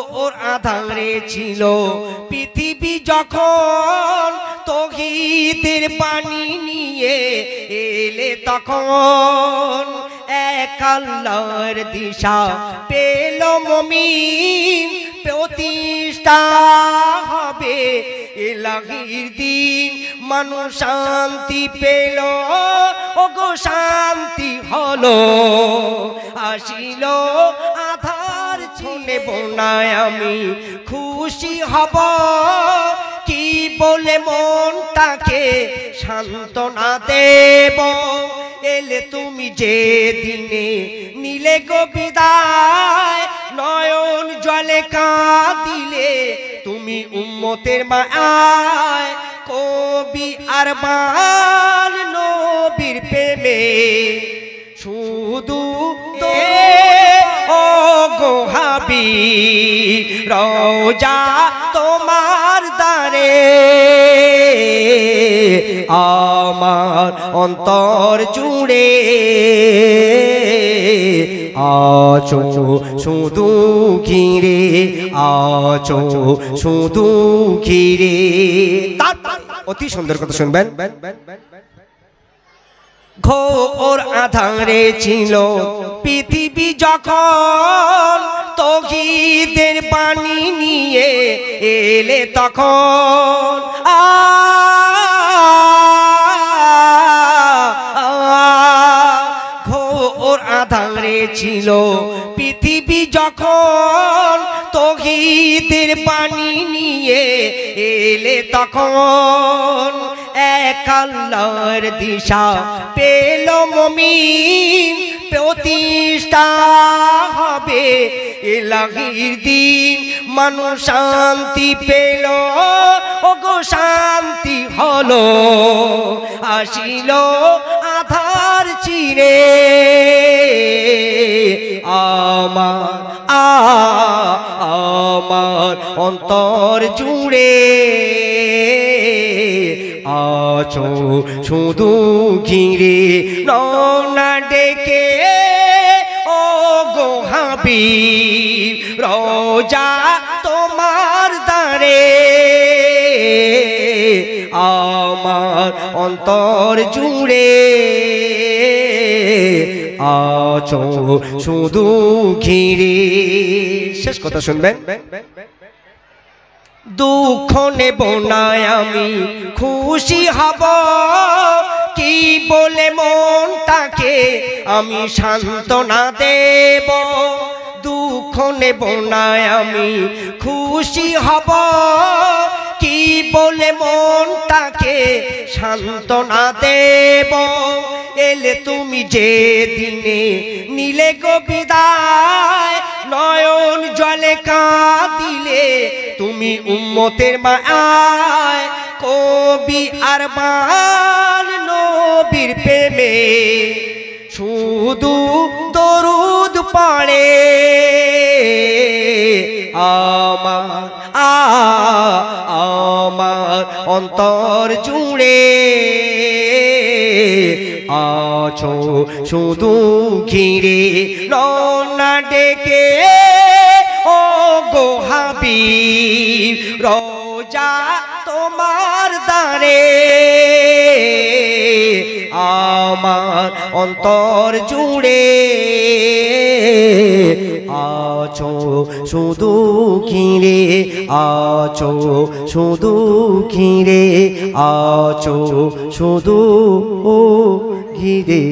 ঘোর আঁধারে ছিল পৃথিবী যখন তৌহিদের বাণী নিয়ে এলে তখন এক আল্লাহর দিশা পেল মুমিন প্রতিষ্ঠা হবে ইলাহির দিন মানুষ শান্তি পেল ওগো শান্তি হলো আসিল আধার ছিলে বোনায় আমি খুশি হব কি বলে মনটাকে সান্ত্বনা দেব এলে তুমি যে দিনে নীলে গো বিদায় নয়ন জলে কাঁদিলে তুমি উম্মতের মায়ায় কবি আরমান নবীর প্রেমে শুধু ও গো হাবিব রওজা তোমার দ্বারে আমার অন্তর জুড়ে আছো শুধু ঘিরে আছো শুধু ঘিরে। অতি সুন্দর কথা শুনবেন। ঘোর আঁধারে ছিল পৃথিবী যখন তৌহিদের বাণী নিয়ে এলে তখন ঘোর আঁধারে ছিল পৃথিবী যখন তৌহিদের বাণী নিয়ে এলে তখন এক আল্লাহর দিশা পেল মুমিন প্রতিষ্ঠা হবে ইলাহির দিন মানুষ শান্তি পেল ওগো শান্তি হলো আসিল আধার চিরে আমার অন্তর জুড়ে আছো শুধু ঘিরে রওনা ডেকে ও গো হাবিব রওজা তোমার দ্বারে আমার অন্তর জুড়ে আছো শুধু ঘিরে। শেষ কথা শুনবেন। দুঃখ নেব না আমি খুশি হব কি বলে মনটাকে আমি সান্ত্বনা দেব দুঃখ নেব না আমি খুশি হব কি বলে মনটাকে সান্ত্বনা দেব এলে তুমি যে দিনে নীলে গো বিদায় নয়ন জলে কাঁদিলে তুমি উম্মতের মায়ায় কবি আরমান নবীর প্রেমে শুধু দরুদ পড়ে আমার অন্তর জুড়ে আছো শুধু ঘিরে রওনা ডেকে ও গো হাবিব রওজা তোমার দ্বারে আমার অন্তর জুড়ে আছো শুধু ঘিরে আছো শুধু ঘিরে আছো শুধু ঘিরে।